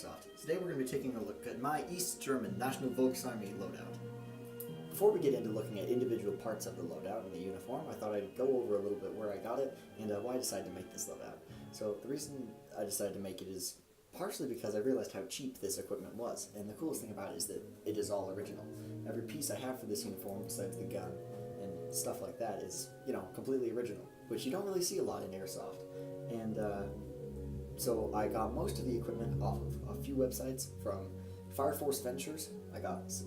Airsoft. Today we're going to be taking a look at my East German National Volksarmee loadout. Before we get into looking at individual parts of the loadout and the uniform, I thought I'd go over a little bit where I got it and why I decided to make this loadout. So the reason I decided to make it is partially because I realized how cheap this equipment was, and the coolest thing about it is that it is all original. Every piece I have for this uniform, besides the gun and stuff like that, is, completely original, which you don't really see a lot in Airsoft. And so I got most of the equipment off of a few websites. From Fire Force Ventures,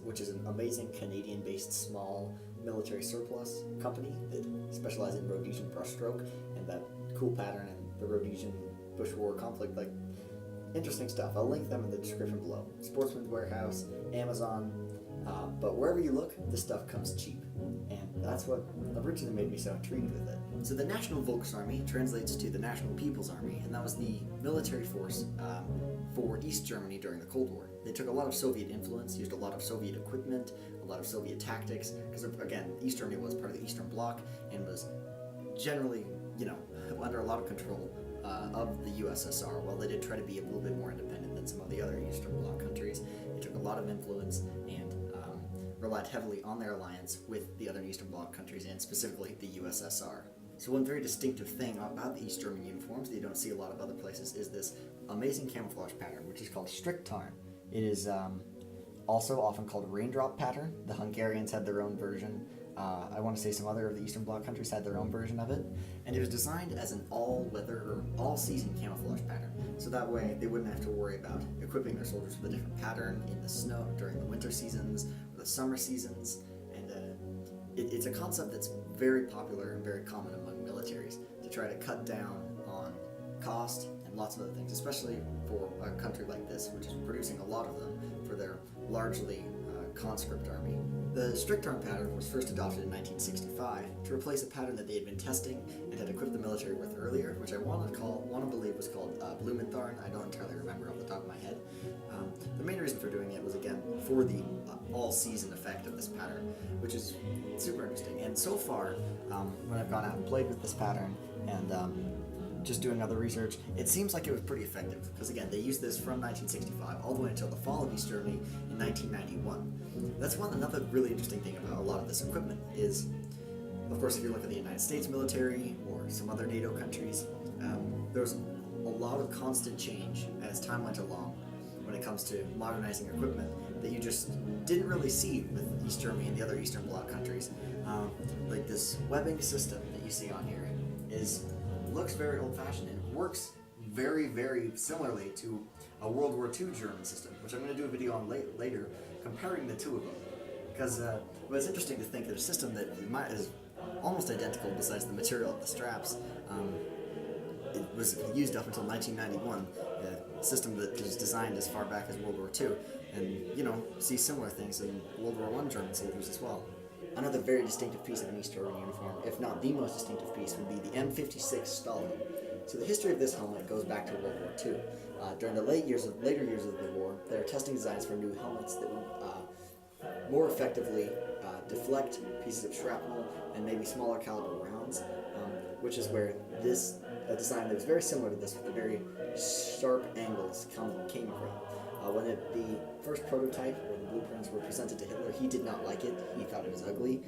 which is an amazing Canadian-based small military surplus company that specializes in Rhodesian brushstroke and that cool pattern and the Rhodesian Bush War conflict, interesting stuff. I'll link them in the description below. Sportsman's Warehouse, Amazon, but wherever you look, this stuff comes cheap, and that's what originally made me so intrigued with it. So the National Volksarmee translates to the National People's Army, and that was the military force for East Germany during the Cold War. They took a lot of Soviet influence, used a lot of Soviet equipment, a lot of Soviet tactics, because again, East Germany was part of the Eastern Bloc and was generally, under a lot of control of the USSR. While they did try to be a little bit more independent than some of the other Eastern Bloc countries, they took a lot of influence and relied heavily on their alliance with the other Eastern Bloc countries, and specifically the USSR. So one very distinctive thing about the East German uniforms that you don't see a lot of other places is this amazing camouflage pattern, which is called Stricktarn. It is also often called raindrop pattern. The Hungarians had their own version. I want to say some other of the Eastern Bloc countries had their own version of it. And it was designed as an all-weather or all-season camouflage pattern. So that way they wouldn't have to worry about equipping their soldiers with a different pattern in the snow during the winter seasons or the summer seasons. And it's a concept that's very popular and very common among militaries to try to cut down on cost and lots of other things, especially for a country like this, which is producing a lot of them for their largely conscript army. The Stricktarn pattern was first adopted in 1965 to replace a pattern that they had been testing and had equipped the military with earlier, which I want to believe was called Blumentharn. I don't entirely remember off the top of my head. The main reason for doing it was, again, for the all-season effect of this pattern, which is super interesting. And so far, when I've gone out and played with this pattern and just doing other research, it seems like it was pretty effective, because again, they used this from 1965 all the way until the fall of East Germany in 1991. That's another really interesting thing about a lot of this equipment is, of course, if you look at the United States military or some other NATO countries, there's a lot of constant change as time went along when it comes to modernizing equipment that you just didn't really see with East Germany and the other Eastern Bloc countries. Like this webbing system that you see on here looks very old-fashioned and works very, very similarly to a World War II German system, which I'm going to do a video on later, comparing the two of them. Because it's interesting to think that a system that is almost identical besides the material of the straps, it was used up until 1991, a system that was designed as far back as World War II, and, see similar things in World War I German soldiers as well. Another very distinctive piece of an East German uniform, if not the most distinctive piece, would be the M56 Stahlhelm. So the history of this helmet goes back to World War II. During the later years of the war, they were testing designs for new helmets that would more effectively deflect pieces of shrapnel and maybe smaller caliber rounds, which is where a design that was very similar to this with the very sharp angles came from. When the first prototype or the blueprints were presented to Hitler, he did not like it. He thought it was ugly.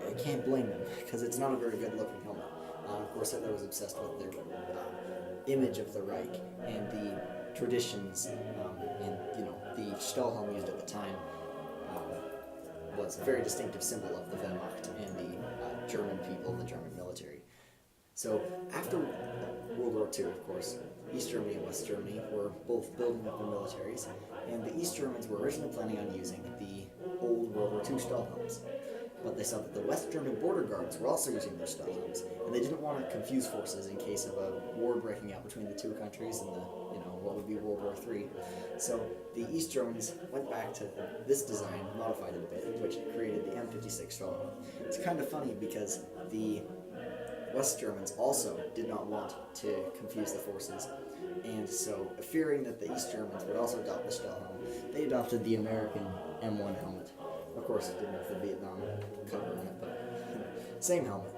I can't blame him, because it's not a very good looking helmet. Of course, Hitler was obsessed with their image of the Reich and the traditions, and the Stahlhelm used at the time was a very distinctive symbol of the Wehrmacht and the German people, the German military. So after World War II, of course, East Germany and West Germany were both building up their militaries, and the East Germans were originally planning on using the old World War II Stahlhelms. But they saw that the West German border guards were also using their Stahlhelms, and they didn't want to confuse forces in case of a war breaking out between the two countries and what would be World War III. So the East Germans went back to this design, modified it a bit, which created the M56 Stahlhelm. It's kind of funny because the West Germans also did not want to confuse the forces, and so, fearing that the East Germans would also adopt the Stahlhelm, they adopted the American M1 helmet. Of course, it didn't have the Vietnam cover on it, but same helmet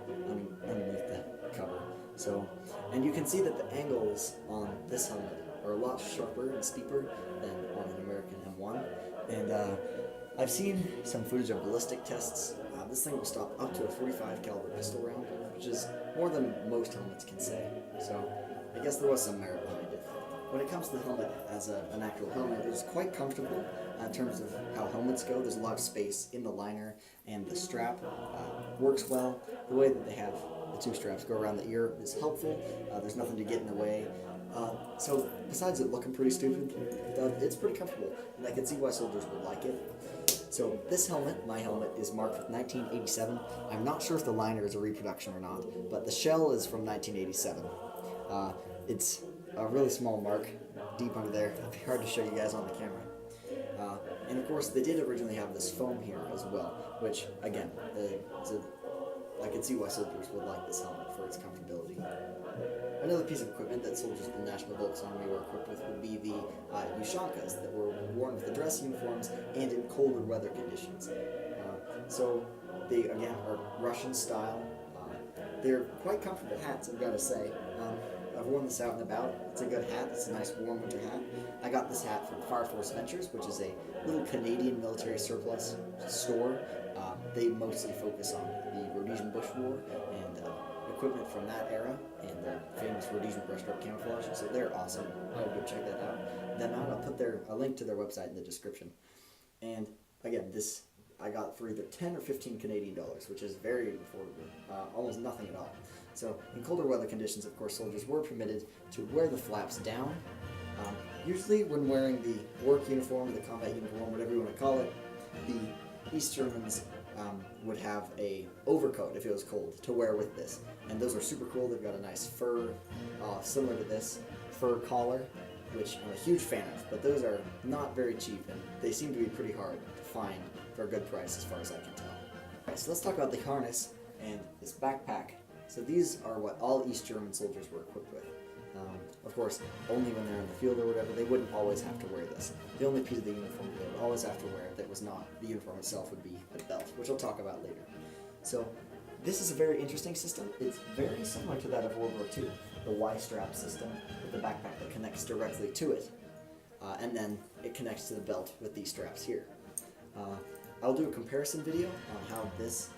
underneath the cover. So, and you can see that the angles on this helmet are a lot sharper and steeper than And I've seen some footage of ballistic tests. This thing will stop up to a 45 caliber pistol round, which is more than most helmets can say. So I guess there was some merit behind it. When it comes to the helmet as an actual helmet, it's quite comfortable in terms of how helmets go. There's a lot of space in the liner, and the strap works well. The way that they have the two straps go around the ear is helpful. There's nothing to get in the way. So besides it looking pretty stupid, it's pretty comfortable, and I can see why soldiers would like it. So this helmet, my helmet, is marked with 1987. I'm not sure if the liner is a reproduction or not, but the shell is from 1987. It's a really small mark deep under there. It'd be hard to show you guys on the camera. And of course, they did originally have this foam here as well, which, again, I can see why soldiers would like this helmet for its comfortability. Another piece of equipment that soldiers of the National Volksarmee were equipped with would be the Ushankas that were worn with the dress uniforms and in colder weather conditions. So they, again, are Russian style. They're quite comfortable hats, I've got to say. I've worn this out and about. It's a good hat. It's a nice warm winter hat. I got this hat from Fire Force Ventures, which is a little Canadian military surplus store. They mostly focus on the Rhodesian Bush War and equipment from that era and their famous Rhodesian breaststroke camouflage. So they're awesome. I would go check that out. I'll put a link to their website in the description. And again, this I got for either 10 or 15 Canadian dollars, which is very affordable, almost nothing at all. So in colder weather conditions, of course, soldiers were permitted to wear the flaps down. Usually when wearing the work uniform, the combat uniform, whatever you want to call it, the East Germans would have a overcoat, if it was cold, to wear with this. And those are super cool. They've got a nice fur, similar to this, fur collar, which I'm a huge fan of, but those are not very cheap, and they seem to be pretty hard to find for a good price as far as I can tell. Alright, so let's talk about the harness and this backpack. So these are what all East German soldiers were equipped with. Of course, only when they're in the field or whatever, they wouldn't always have to wear this. The only piece of the uniform they would always have to wear that was not the uniform itself would be a belt, which I'll talk about later. So this is a very interesting system. It's very similar to that of World War II, the Y-strap system with the backpack that connects directly to it. And then it connects to the belt with these straps here. I'll do a comparison video on how this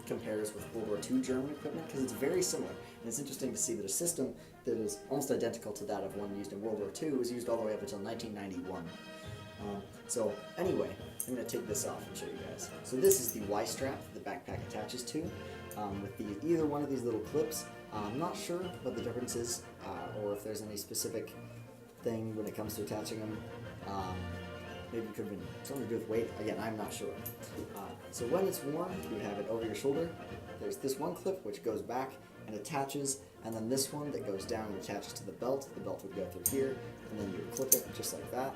compares with World War II German equipment, because it's very similar. And it's interesting to see that a system that is almost identical to that of one used in World War II was used all the way up until 1991. So anyway, I'm going to take this off and show you guys. So this is the Y-strap the backpack attaches to, with either one of these little clips. I'm not sure what the difference is, or if there's any specific thing when it comes to attaching them. Maybe it could have been something to do with weight. Again, I'm not sure. So when it's worn, you would have it over your shoulder. There's this one clip which goes back and attaches, and then this one that goes down and attaches to the belt. The belt would go through here, and then you would clip it just like that.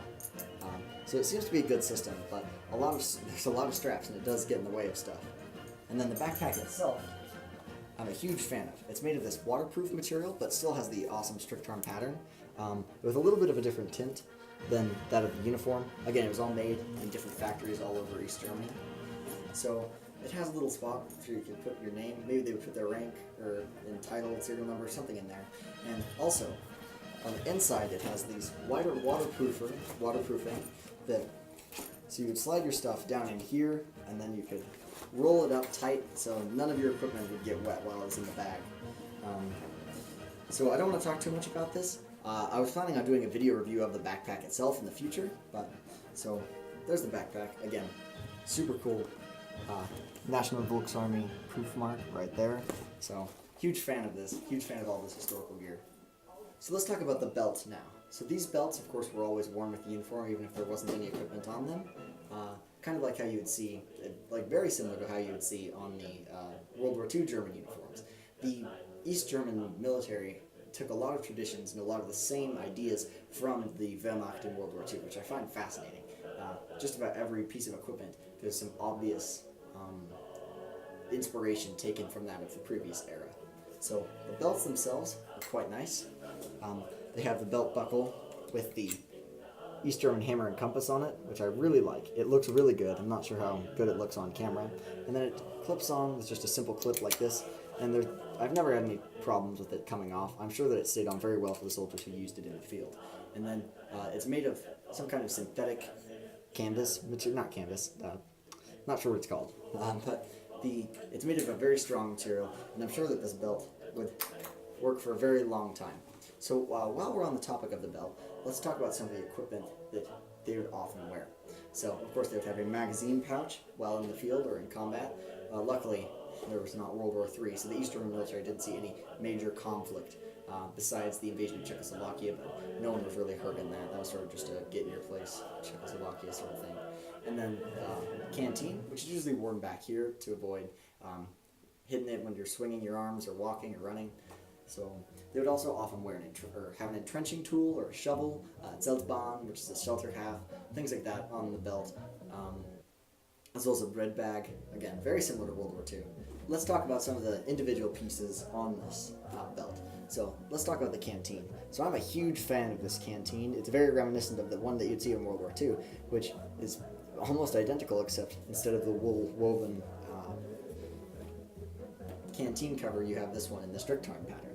So it seems to be a good system, but there's a lot of straps, and it does get in the way of stuff. And then the backpack itself, I'm a huge fan of. It's made of this waterproof material, but still has the awesome strict arm pattern, with a little bit of a different tint than that of the uniform. Again, it was all made in different factories all over East Germany. So it has a little spot so you can put your name. Maybe they would put their rank or in title, serial number, something in there. And also, on the inside, it has these wider waterproofing that, so you would slide your stuff down in here, and then you could roll it up tight so none of your equipment would get wet while it's in the bag. So I don't want to talk too much about this. I was planning on doing a video review of the backpack itself in the future, but so there's the backpack. Again, super cool. National Volksarmee proof mark right there. So huge fan of this, huge fan of all this historical gear. So let's talk about the belt now. So these belts, of course, were always worn with the uniform, even if there wasn't any equipment on them. Kind of like how you would see, like very similar to how you would see on the World War II German uniforms. The East German military took a lot of traditions and a lot of the same ideas from the Wehrmacht in World War II, which I find fascinating. Just about every piece of equipment, there's some obvious inspiration taken from that of the previous era. So the belts themselves are quite nice. They have the belt buckle with the East German hammer and compass on it, which I really like. It looks really good. I'm not sure how good it looks on camera. And then it clips on with just a simple clip like this. And I've never had any problems with it coming off. I'm sure that it stayed on very well for the soldiers who used it in the field. And then it's made of some kind of synthetic canvas, not canvas, not sure what it's called, but it's made of a very strong material, and I'm sure that this belt would work for a very long time. So while we're on the topic of the belt, let's talk about some of the equipment that they would often wear. So, of course, they would have a magazine pouch while in the field or in combat. Luckily, there was not World War III, so the East German military didn't see any major conflict besides the invasion of Czechoslovakia, but no one was really hurt in that. That was sort of just a get-in-your-place Czechoslovakia sort of thing. And then canteen, which is usually worn back here to avoid hitting it when you're swinging your arms or walking or running. So they would also often wear have an entrenching tool or a shovel, Zeltbahn, which is a shelter half, things like that on the belt, as well as a bread bag. Again, very similar to World War II. Let's talk about some of the individual pieces on this belt. So let's talk about the canteen. So I'm a huge fan of this canteen. It's very reminiscent of the one that you'd see in World War II, which is almost identical, except instead of the wool woven canteen cover, you have this one in the strict time pattern.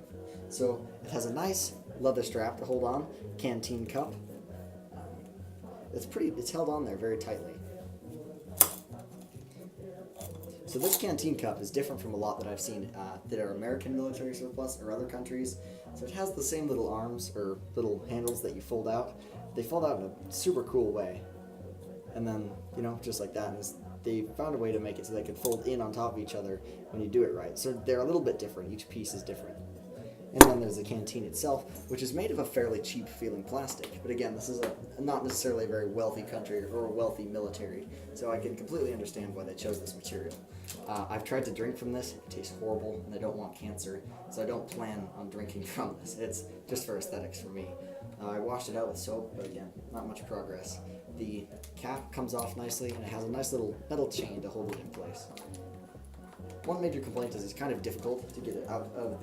So it has a nice leather strap to hold on, canteen cup. It's held on there very tightly. So this canteen cup is different from a lot that I've seen that are American military surplus or other countries. So it has the same little arms or little handles that you fold out. They fold out in a super cool way. And then, just like that. And they found a way to make it so they could fold in on top of each other when you do it right. So they're a little bit different. Each piece is different. And then there's the canteen itself, which is made of a fairly cheap feeling plastic. But again, this is not necessarily a very wealthy country or a wealthy military, so I can completely understand why they chose this material. I've tried to drink from this. It tastes horrible, and I don't want cancer, so I don't plan on drinking from this. It's just for aesthetics for me. I washed it out with soap, but again, not much progress. The cap comes off nicely, and it has a nice little metal chain to hold it in place. One major complaint is it's kind of difficult to get it out of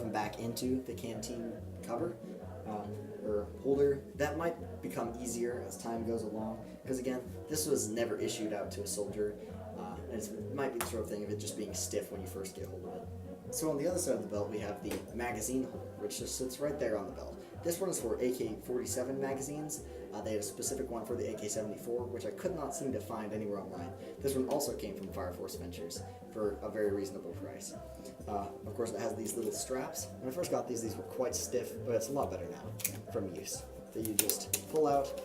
and back into the canteen cover or holder. That might become easier as time goes along, because again, this was never issued out to a soldier, and it might be the sort of thing of it just being stiff when you first get hold of it. So on the other side of the belt, we have the magazine holder, which just sits right there on the belt. This one is for AK-47 magazines. They had a specific one for the AK-74, which I could not seem to find anywhere online. This one also came from Fire Force Ventures for a very reasonable price. Of course, it has these little straps. When I first got these were quite stiff, but it's a lot better now from use. That you just pull out,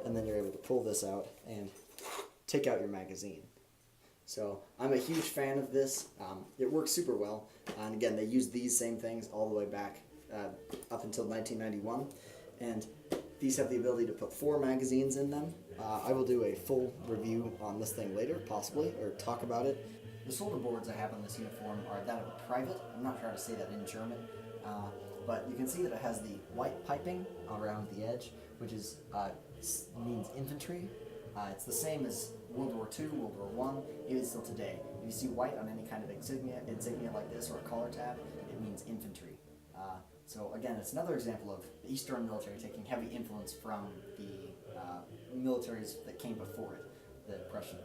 and then you're able to pull this out and take out your magazine. So I'm a huge fan of this. It works super well. And again, they use these same things all the way back up until 1991. And these have the ability to put 4 magazines in them. I will do a full review on this thing later, possibly, or talk about it. The solder boards I have on this uniform are that of a private. I'm not sure how to say that in German, but you can see that it has the white piping around the edge, which means infantry. It's the same as World War II, World War I, even still today. If you see white on any kind of insignia like this or a collar tab, it means infantry. So again, it's another example of the East German military taking heavy influence from the militaries that came before it, the Prussian,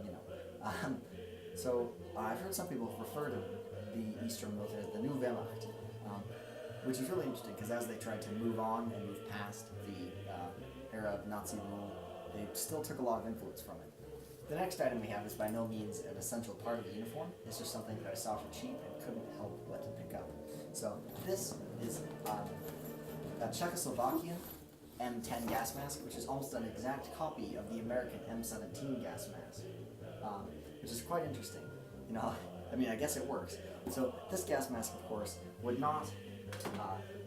So I've heard some people refer to the East German military as the Neue Wehrmacht, which is really interesting because as they tried to move on and move past the era of Nazi rule, they still took a lot of influence from it. The next item we have is by no means an essential part of the uniform. It's just something that I saw for cheap and couldn't help but to pick up. So this is a Czechoslovakian M10 gas mask, which is almost an exact copy of the American M17 gas mask, which is quite interesting. I guess it works. So this gas mask, of course, would not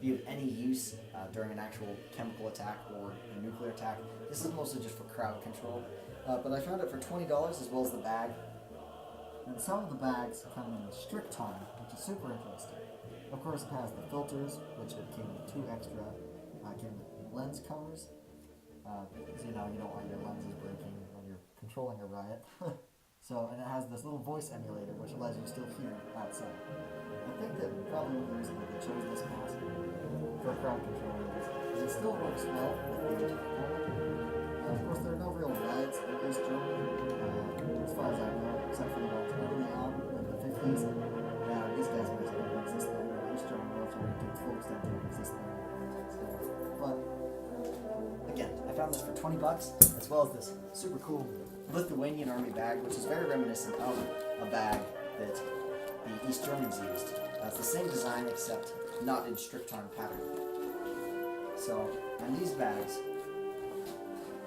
be of any use during an actual chemical attack or a nuclear attack. This is mostly just for crowd control. But I found it for $20 as well as the bag. And some of the bags come in strict time, which is super interesting. Of course, it has the filters, which came with 2 extra. Came with lens covers, because you don't want your lenses breaking when you're controlling a riot. And it has this little voice emulator, which allows you to still hear outside. I think that probably one reason that they chose this mask for crowd control is it still works well with the of course, there are no real riots in East Germany, as far as I know, except for the ones early on in the 50s. These guys didn't exist then. The East German military to its full extent didn't exist then. But found this for 20 bucks, as well as this super cool Lithuanian Army bag, which is very reminiscent of a bag that the East Germans used. It's the same design, except not in strict time pattern. So, and these bags,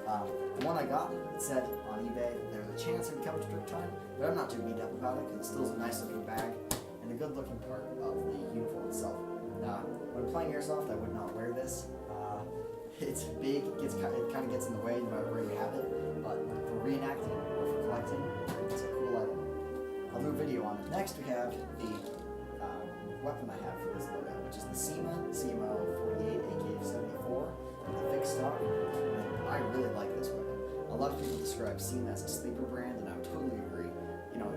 the one I got, it said on eBay there's a chance it would come in strict time, but I'm not too beat up about it because it still is a nice looking bag and a good looking part of the uniform itself. When playing Airsoft, I would not wear this. It's big, it kind of gets in the way no matter where you have it, but for reenacting or for collecting, it's a cool item. I'll do a video on it. Next we have the weapon I have for this loadout, which is the CMO 48 AK-74 with a fixed stock. And I really like this weapon. A lot of people describe CMO as a sleeper brand, and I would totally agree. You know,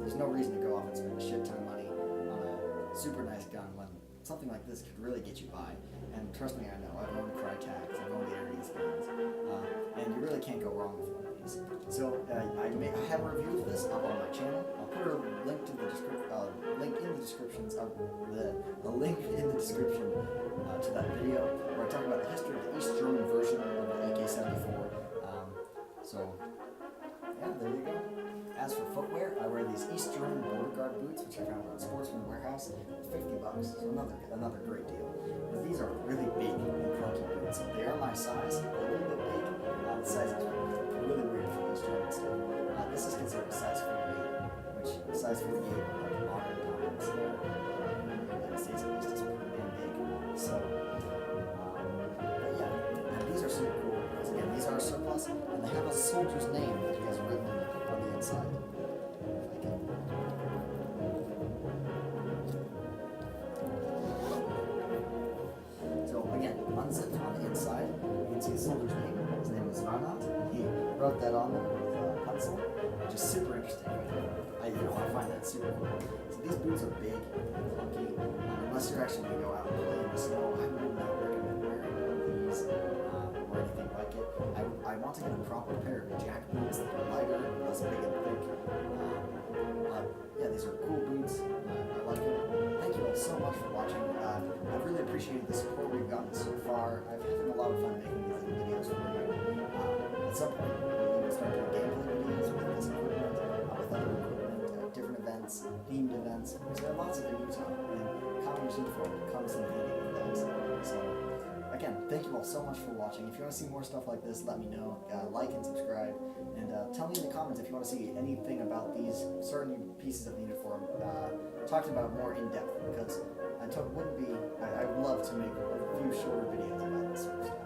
there's no reason to go off and spend a shit ton of money on a super nice gun when something like this could really get you by. And trust me, I know. I've owned Crytags, I've owned the Ares guns, and you really can't go wrong with one of these. So I have a review of this up on my channel. I'll put a link to the link in the description to that video where I talk about the history of the East German version of the AK-74. So yeah, there you go. As for footwear, I wear these East German border guard boots, which I found at Sportsman Warehouse, for 50 bucks. So another great deal. But these are really big and clunky boots. They are my size, a little bit big. The size is really weird for East German stuff. This is considered a size 48, which size 48 like modern times in the United States at least is pretty damn big. So, but yeah, and these are super cool because again, these are surplus, and they have a soldier's name that he has written on the inside. So again, unzipped on the inside, you can see the soldier's name. His name is Varnat, and he wrote that on there with a pencil, which is super interesting. I find that super cool. So these boots are big and clunky. Unless you're actually going to go out and play in the snow, I would not recommend wearing these or anything like it. I want to get a proper pair of jack boots that are lighter, less big and thick. Yeah, these are cool boots. I like them. Thank you all so much for watching. I've really appreciated the support we've gotten so far. I've had a lot of fun making these videos for you. At some point, we'll start doing gameplay videos with this equipment, with other equipment, different events, themed events, because there are lots of them in Utah, and Communist uniform comes in handy with those. So, again, thank you all so much for watching. If you want to see more stuff like this, let me know. Like and subscribe, and tell me in the comments if you want to see anything about these certain pieces of the uniform talked about more in depth, because I would love to make a few shorter videos about this sort of stuff.